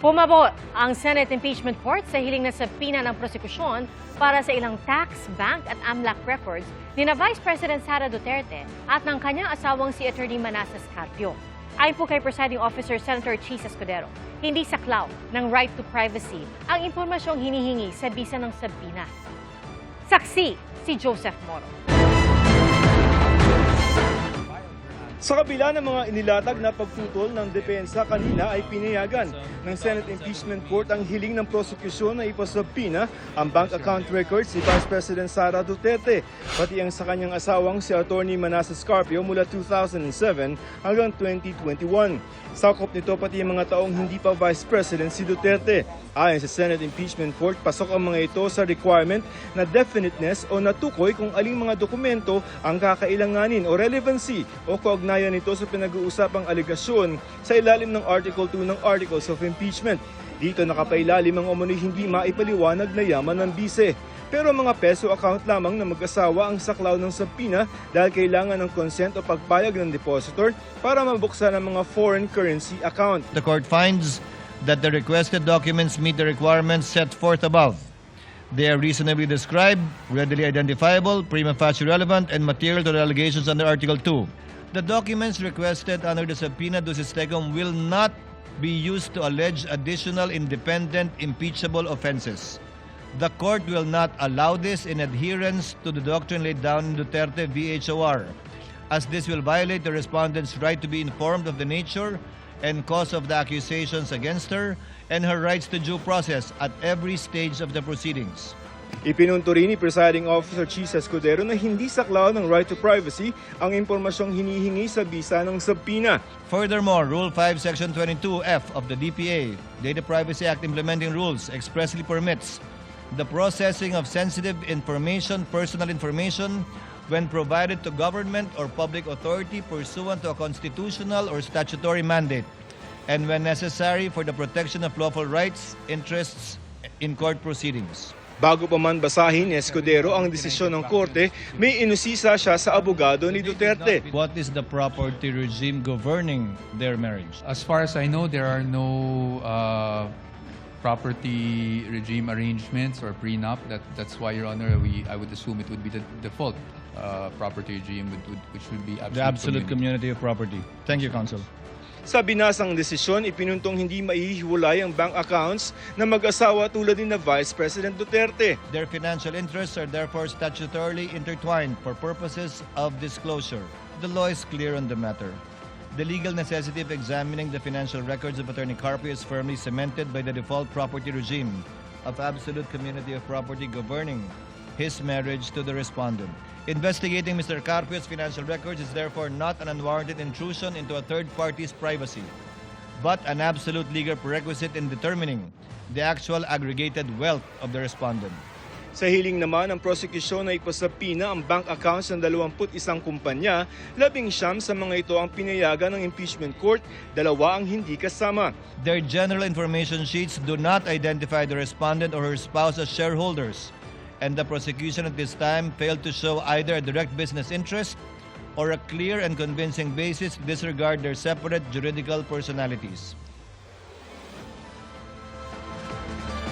Pumabot ang Senate Impeachment Court sa hiling na subpoena ng prosekusyon para sa ilang tax, bank at AMLAC records ni na Vice President Sara Duterte at ng kanyang asawang si Attorney Manasseh Carpio. Ayon po kay Presiding Officer Senator Chis Escudero, hindi saklaw ng right to privacy ang impormasyong hinihingi sa bisa ng subpoena. Saksi si Joseph Moro. Sa kabila ng mga inilatag na pagtutol ng depensa kanina ay pinayagan ng Senate Impeachment Court ang hiling ng prosekusyon na ipasubpina ang bank account records ni Vice President Sara Duterte, pati ang sa kanyang asawang si Attorney Manasseh Carpio mula 2007 hanggang 2021. Sakop nito pati ang mga taong hindi pa Vice President si Duterte. Ayon sa Senate Impeachment Court, pasok ang mga ito sa requirement na definiteness o natukoy kung aling mga dokumento ang kakailanganin o relevancy o kaugnayan nito sa pinag-uusapang aligasyon sa ilalim ng Article 2 ng Articles of Impeachment. Dito nakapailalim ang umano'y hindi maipaliwanag na yaman ng bise. Pero mga peso account lamang na mag-asawa ang saklaw ng subpoena dahil kailangan ng consent o pagpayag ng depositor para mabuksan ang mga foreign currency account. The court finds that the requested documents meet the requirements set forth above. They are reasonably described, readily identifiable, prima facie relevant, and material to the allegations under Article 2. The documents requested under the subpoena ducis tecum will not be used to allege additional independent impeachable offenses. The court will not allow this in adherence to the doctrine laid down in Duterte v. HOR, as this will violate the respondent's right to be informed of the nature and cause of the accusations against her and her rights to due process at every stage of the proceedings. Ipinunto rin ni Presiding Officer Chis Escudero na hindi saklaw ng right to privacy ang impormasyong hinihingi sa bisa ng subpoena. Furthermore, Rule 5, Section 22F of the DPA, Data Privacy Act Implementing Rules, expressly permits the processing of sensitive information, personal information, when provided to government or public authority pursuant to a constitutional or statutory mandate, and when necessary for the protection of lawful rights, interests in court proceedings. Bago pa man basahin ni Escudero ang desisyon ng korte, may inusisa siya sa abogado ni Duterte. What is the property regime governing their marriage? As far as I know, there are no property regime arrangements or prenup. That's why, Your Honor, I would assume it would be the default property regime, which would be The absolute community of property. Thank you, Counsel. Sa binasang desisyon, ipinuntong hindi maihiwalay ang bank accounts na mag-asawa tulad ni na Vice President Duterte. Their financial interests are therefore statutorily intertwined for purposes of disclosure. The law is clear on the matter. The legal necessity of examining the financial records of Attorney Carpio is firmly cemented by the default property regime of absolute community of property governing his marriage to the respondent. Investigating Mr. Carpio's financial records is therefore not an unwarranted intrusion into a third party's privacy, but an absolute legal prerequisite in determining the actual aggregated wealth of the respondent. Sa hiling naman ng prosekusyon na ipasubpina ang bank accounts ng 21 kumpanya, 19 sa mga ito ang pinayagan ng impeachment court, 2 ang hindi kasama. Their general information sheets do not identify the respondent or her spouse as shareholders, and the prosecution at this time failed to show either a direct business interest or a clear and convincing basis to disregard their separate juridical personalities.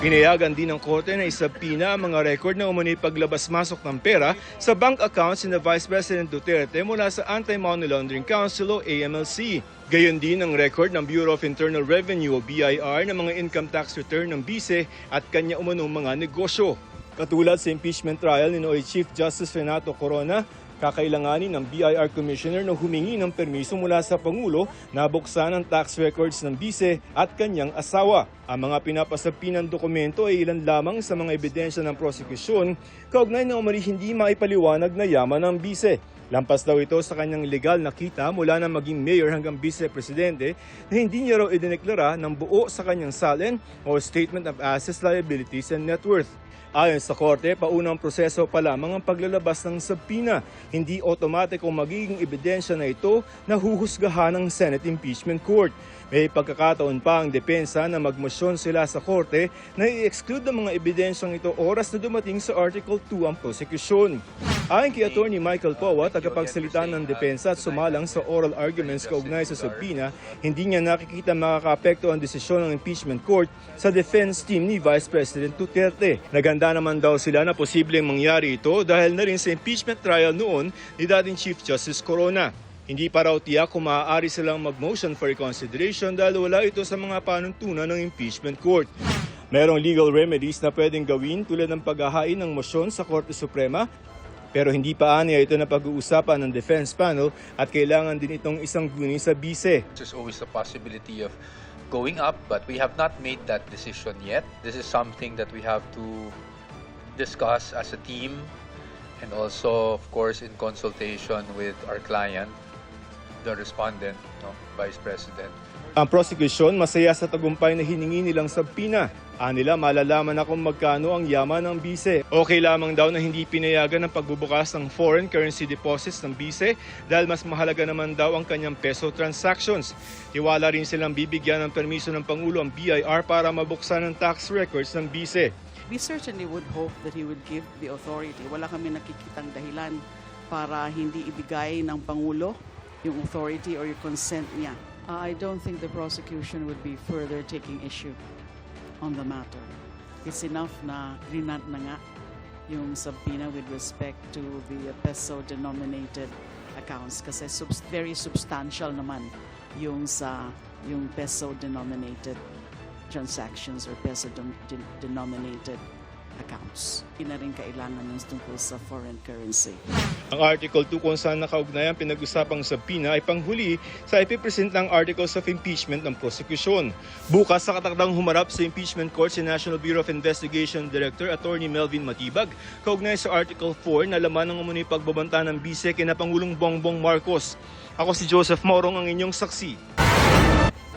Pinayagan din ng korte na isubpina ang mga record na umano'y paglabas-masok ng pera sa bank accounts ni Vice President Duterte mula sa Anti-Money Laundering Council o AMLC. Gayon din ang record ng Bureau of Internal Revenue o BIR ng mga income tax return ng bise at kanya umanong mga negosyo. Katulad sa impeachment trial ni Noy Chief Justice Renato Corona, kakailanganin ng BIR Commissioner na humingi ng permiso mula sa Pangulo na buksan ang tax records ng bise at kanyang asawa. Ang mga pinapasubpinang dokumento ay ilan lamang sa mga ebidensya ng prosekusyon kaugnay na umani hindi maipaliwanag na yaman ng bise. Lampas daw ito sa kanyang legal na kita mula na maging mayor hanggang vice-presidente na hindi niya raw idineklara ng buo sa kanyang SALN o Statement of Assets, Liabilities and Net Worth. Ayon sa korte, paunang proseso pa lamang ang paglalabas ng subpoena. Hindi automatikong magiging ebidensya na ito na huhusgahan ng Senate Impeachment Court. May pagkakataon pa ang depensa na magmosyon sila sa korte na i-exclude ang mga ebidensyang ito oras na dumating sa Article 2 ang prosekusyon. Ayon kay Attorney Michael Powa, tagapagsalita ng depensa at sumalang sa oral arguments kaugnay sa subpoena, hindi niya nakikita makakaapekto ang desisyon ng impeachment court sa defense team ni Vice President Duterte. Naganda naman daw sila na posibleng mangyari ito dahil na rin sa impeachment trial noon ni dating Chief Justice Corona. Hindi pa raw tiyak kung maaari silang mag-motion for reconsideration dahil wala ito sa mga panuntunan ng impeachment court. Merong legal remedies na pwedeng gawin tulad ng paghahain ng motion sa Korte Suprema, pero hindi pa aniya ito na pag-uusapan ng defense panel at kailangan din itong isang guni sa bise. There's always the possibility of going up, but we have not made that decision yet. This is something that we have to discuss as a team and also, of course, in consultation with our client, the respondent, Vice President. Ang prosecution masaya sa tagumpay na hiningi nilang subpoena. Anila malalaman na kung magkano ang yaman ng bise. Okay lamang daw na hindi pinayagan ng pagbubukas ng foreign currency deposits ng bise dahil mas mahalaga naman daw ang kanyang peso transactions. Tiwala rin silang bibigyan ng permiso ng Pangulo ang BIR para mabuksan ang tax records ng bise. We certainly would hope that he would give the authority. Wala kami nakikitang dahilan para hindi ibigay ng Pangulo yung authority or yung consent niya. I don't think the prosecution would be further taking issue on the matter. It's enough na grinant na nga yung subpoena with respect to the peso-denominated accounts kasi very substantial naman yung peso-denominated transactions or peso-denominated accounts. Hindi na rin kailangan ng tungkol sa foreign currency. Ang Article 2 kung saan nakaugnay ang pinag-usapang subpoena ay panghuli sa ipipresent ng Articles of Impeachment ng prosekusyon. Bukas sa katakdang humarap sa impeachment court si National Bureau of Investigation Director Attorney Melvin Matibag kaugnay sa Article 4 na laman ng umunoy pagbabanta ng bise kina Pangulong Bongbong Marcos. Ako si Joseph Morong, ang inyong saksi.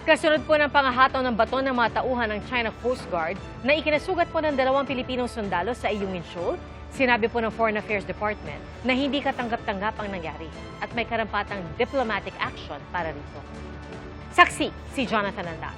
Kasunod po ng pangahataw ng baton ng mga tauhan ng China Coast Guard na ikinasugat po ng 2 Pilipinong sundalo sa Ayungin Shoal, sinabi po ng Foreign Affairs Department na hindi katanggap-tanggap ang nangyari at may karampatang diplomatic action para rito. Saksi, si Jonathan Anda.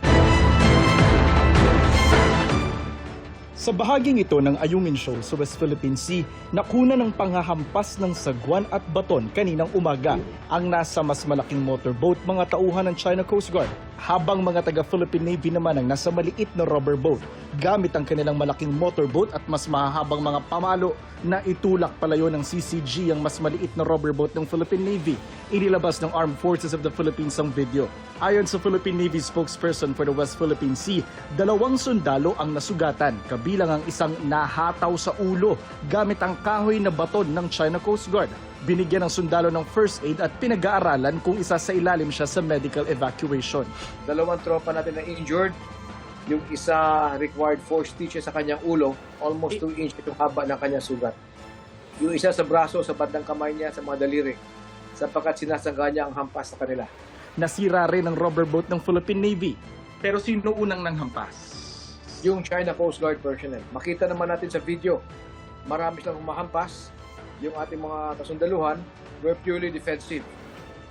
Sa bahaging ito ng Ayungin Shoal sa West Philippine Sea, nakuna ng panghahampas ng sagwan at baton kaninang umaga ang nasa mas malaking motorboat mga tauhan ng China Coast Guard, habang mga taga-Philippine Navy naman ang nasa maliit na rubber boat gamit ang kanilang malaking motorboat at mas mahahabang mga pamalo na itulak palayo ng CCG ang mas maliit na rubber boat ng Philippine Navy. Inilabas ng Armed Forces of the Philippines ang video. Ayon sa Philippine Navy spokesperson for the West Philippine Sea, 2 sundalo ang nasugatan, kabilang ang isang nahataw sa ulo gamit ang kahoy na baton ng China Coast Guard. Binigyan ng sundalo ng first aid at pinag-aaralan kung isa sa ilalim siya sa medical evacuation. 2 tropa natin na injured. Yung isa required 4 stitches sa kanyang ulo, almost 2 inches yung haba ng kanyang sugat. Yung isa sa braso, sa bandang kamay niya, sa mga daliri, sapagkat sinasangga niya ang hampas sa kanila. Nasira rin ang rubber boat ng Philippine Navy. Pero sino unang nanghampas? Yung China Coast Guard personnel. Makita naman natin sa video, marami silang humahampas. Yung ating mga kasundaluhan were purely defensive.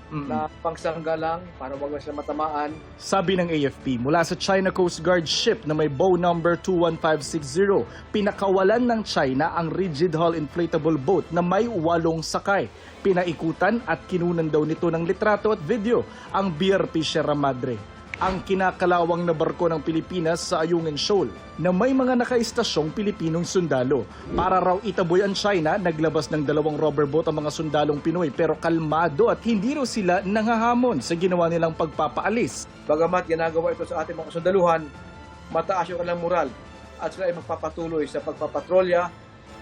Na pangsangga lang para wag na sila matamaan. Sabi ng AFP, mula sa China Coast Guard ship na may bow number 21560, pinakawalan ng China ang rigid hull inflatable boat na may 8 sakay. Pinaikutan at kinunan daw nito ng litrato at video ang BRP Sierra Madre, ang kinakalawang na barko ng Pilipinas sa Ayungin Shoal na may mga nakaistasyong Pilipinong sundalo. Para raw itaboy ang China, naglabas ng 2 rubber boat ang mga sundalong Pinoy pero kalmado at hindi raw sila nangahamon sa ginawa nilang pagpapaalis. Bagamat ginagawa ito sa ating mga kasundaluhan, mataas yung kanilang moral at sila ay magpapatuloy sa pagpapatrolya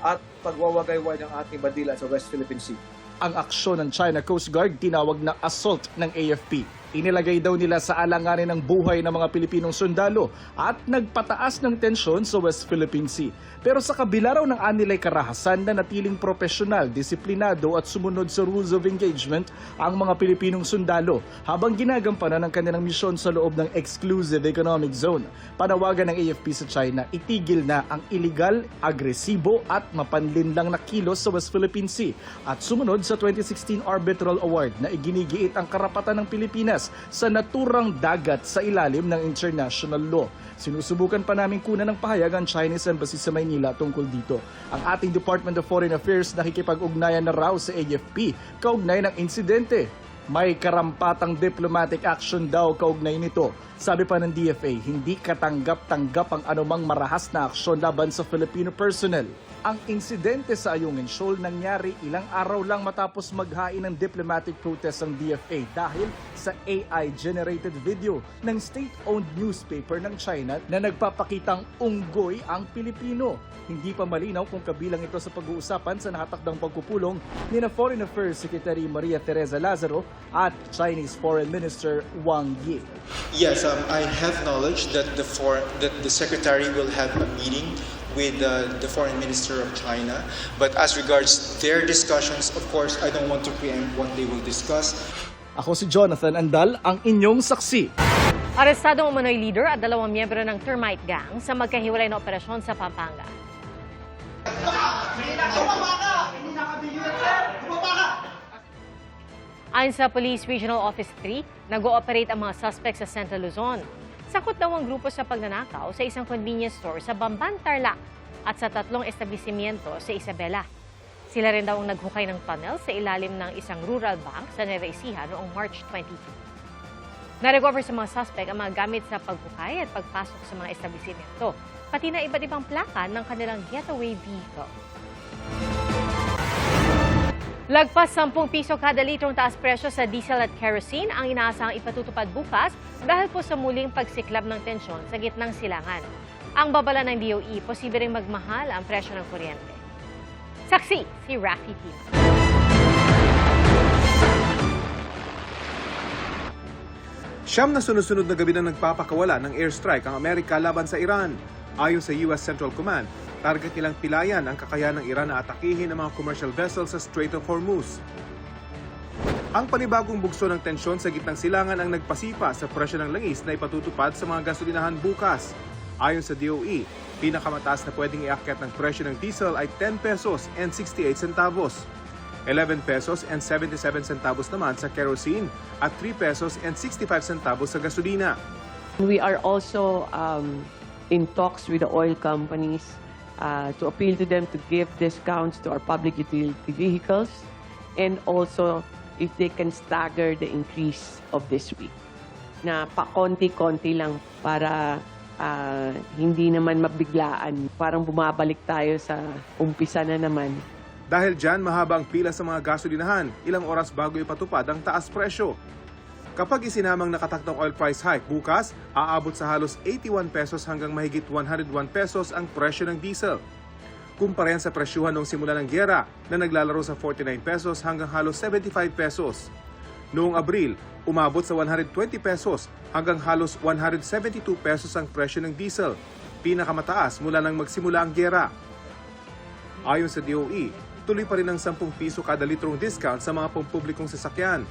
at pagwawagayway ng ating bandila sa West Philippine Sea. Ang aksyon ng China Coast Guard tinawag na assault ng AFP. Inilagay daw nila sa alanganin ng buhay ng mga Pilipinong sundalo at nagpataas ng tensyon sa West Philippine Sea. Pero sa kabila raw ng anilay karahasan na natiling profesional, disiplinado at sumunod sa rules of engagement ang mga Pilipinong sundalo habang ginagampanan ng kanilang misyon sa loob ng exclusive economic zone. Panawagan ng AFP sa China, itigil na ang illegal, agresibo at mapanlinlang na kilos sa West Philippine Sea at sumunod sa 2016 Arbitral Award na iginigiit ang karapatan ng Pilipinas Pilipinas sa naturang dagat sa ilalim ng international law. Sinusubukan pa namin kunan ng pahayag ang Chinese Embassy sa Maynila tungkol dito. Ang ating Department of Foreign Affairs nakikipag-ugnayan na raw sa AFP kaugnay ng insidente. May karampatang diplomatic action daw kaugnay nito. Sabi pa ng DFA, hindi katanggap-tanggap ang anumang marahas na aksyon laban sa Filipino personnel. Ang insidente sa Ayungin Shoal nangyari ilang araw lang matapos maghain ng diplomatic protest ang DFA dahil sa AI-generated video ng state-owned newspaper ng China na nagpapakitang unggoy ang Pilipino. Hindi pa malinaw kung kabilang ito sa pag-uusapan sa nakatakdang pagpupulong ni na Foreign Affairs Secretary Maria Teresa Lazaro at Chinese Foreign Minister Wang Yi. Yes, I have knowledge that the Secretary will have a meeting with the Foreign Minister of China. But as regards their discussions, of course, I don't want to preempt what they will discuss. Ako si Jonathan Andal, ang inyong saksi. Arestadong umano'y leader at 2 miyembro ng termite gang sa magkahiwalay na operasyon sa Pampanga. Ayon sa Police Regional Office 3, nag-ooperate ang mga suspects sa Central Luzon. Sakot daw ang grupo sa pagnanakaw sa isang convenience store sa Bamban, Tarlac at sa 3 establishmento sa Isabela. Sila rin daw ang naghukay ng tunnel sa ilalim ng isang rural bank sa Nueva Ecija noong March 22. Na-recover sa mga suspect ang mga gamit sa paghukay at pagpasok sa mga establishmento, pati na iba't ibang plaka ng kanilang getaway vehicle. Lagpas 10 piso kada litrong taas presyo sa diesel at kerosene ang inaasahang ipatutupad bukas dahil po sa muling pagsiklab ng tensyon sa gitnang silangan. Ang babala ng DOE, posibleng magmahal ang presyo ng kuryente. Saksi si Rafi Tima. Siyam na sunod-sunod na gabi na nagpapakawala ng airstrike ang Amerika laban sa Iran. Ayon sa US Central Command, target nilang pilayan ang kakayahan ng Iran na atakihin ang mga commercial vessels sa Strait of Hormuz. Ang panibagong bugso ng tensyon sa gitnang silangan ang nagpasipa sa presyo ng langis na ipatutupad sa mga gasolinahan bukas. Ayon sa DOE, pinakamataas na pwedeng iakyat ng presyo ng diesel ay 10 pesos and 68 centavos. 11 pesos and 77 centavos naman sa kerosene at 3 pesos and 65 centavos sa gasolina. We are also in talks with the oil companies to appeal to them to give discounts to our public utility vehicles and also if they can stagger the increase of this week. Na pa-konti-konti lang para hindi naman mabiglaan. Parang bumabalik tayo sa umpisa na naman. Dahil dyan, mahaba ang pila sa mga gasolinahan, ilang oras bago ipatupad ang taas presyo. Kapag isinamang nakatakdang oil price hike bukas, aabot sa halos 81 pesos hanggang mahigit 101 pesos ang presyo ng diesel. Kumpara yan sa presyuhan noong simula ng gyera na naglalaro sa 49 pesos hanggang halos 75 pesos. Noong Abril, umabot sa 120 pesos hanggang halos 172 pesos ang presyo ng diesel, pinakamataas mula nang magsimula ang gyera. Ayon sa DOE, tuloy pa rin ang 10 piso kada litrong discount sa mga pampublikong sasakyan.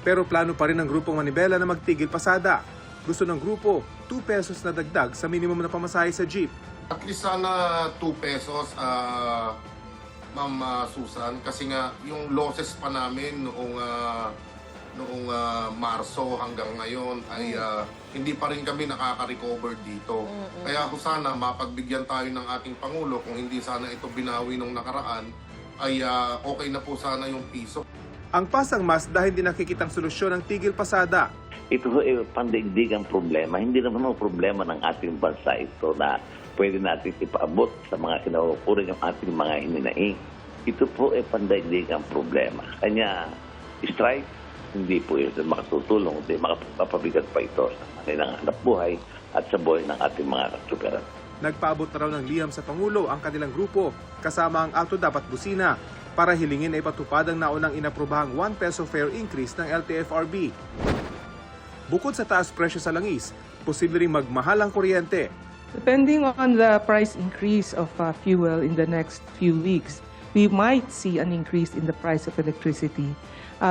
Pero plano pa rin ng grupong Manibela na magtigil pasada. Gusto ng grupo, 2 pesos na dagdag sa minimum na pamasahe sa jeep. At least sana 2 pesos, Ma'am Susan, kasi nga yung losses pa namin noong Marso hanggang ngayon ay hindi pa rin kami nakaka-recover dito. Kaya kung sana mapagbigyan tayo ng ating Pangulo, kung hindi sana ito binawi nung nakaraan, ay okay na po sana yung piso. Ang pasang mas dahil hindi nakikitang solusyon ang tigil pasada. Ito ay pandaigdig ang problema. Hindi naman ang problema ng ating bansa ito na pwede natin ipaabot sa mga kinaukuran ng ating mga hininaing. Ito po ay pandaigdig ang problema. Kanya strike, hindi po ito makatutulong, hindi makapabigat pa ito sa kanilang hanap buhay at sa buhay ng ating mga katuperan. Nagpaabot na raw ng liham sa Pangulo ang kanilang grupo kasama ang Alto Dapat Busina para hilingin na ipatupad ang naunang inaprobahang 1 peso fare increase ng LTFRB. Bukod sa taas presyo sa langis, posible ring magmahal ang kuryente. Depending on the price increase of fuel in the next few weeks, we might see an increase in the price of electricity.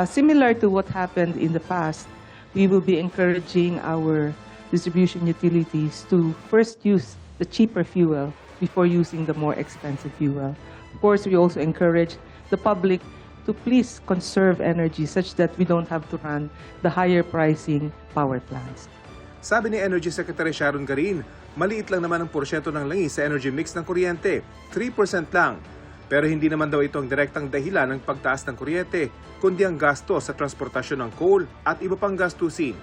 Similar to what happened in the past, we will be encouraging our distribution utilities to first use the cheaper fuel before using the more expensive fuel. Of course, we also encourage the public to please conserve energy such that we don't have to run the higher pricing power plants. Sabi ni Energy Secretary Sharon Garin, maliit lang naman ang porsyento ng langis sa energy mix ng kuryente, 3% lang. Pero hindi naman daw ito ang direktang dahilan ng pagtaas ng kuryente, kundi ang gasto sa transportasyon ng coal at iba pang gastusin.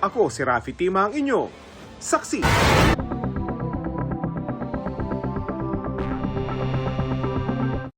Ako si Rafi Tima, ang inyo saksi.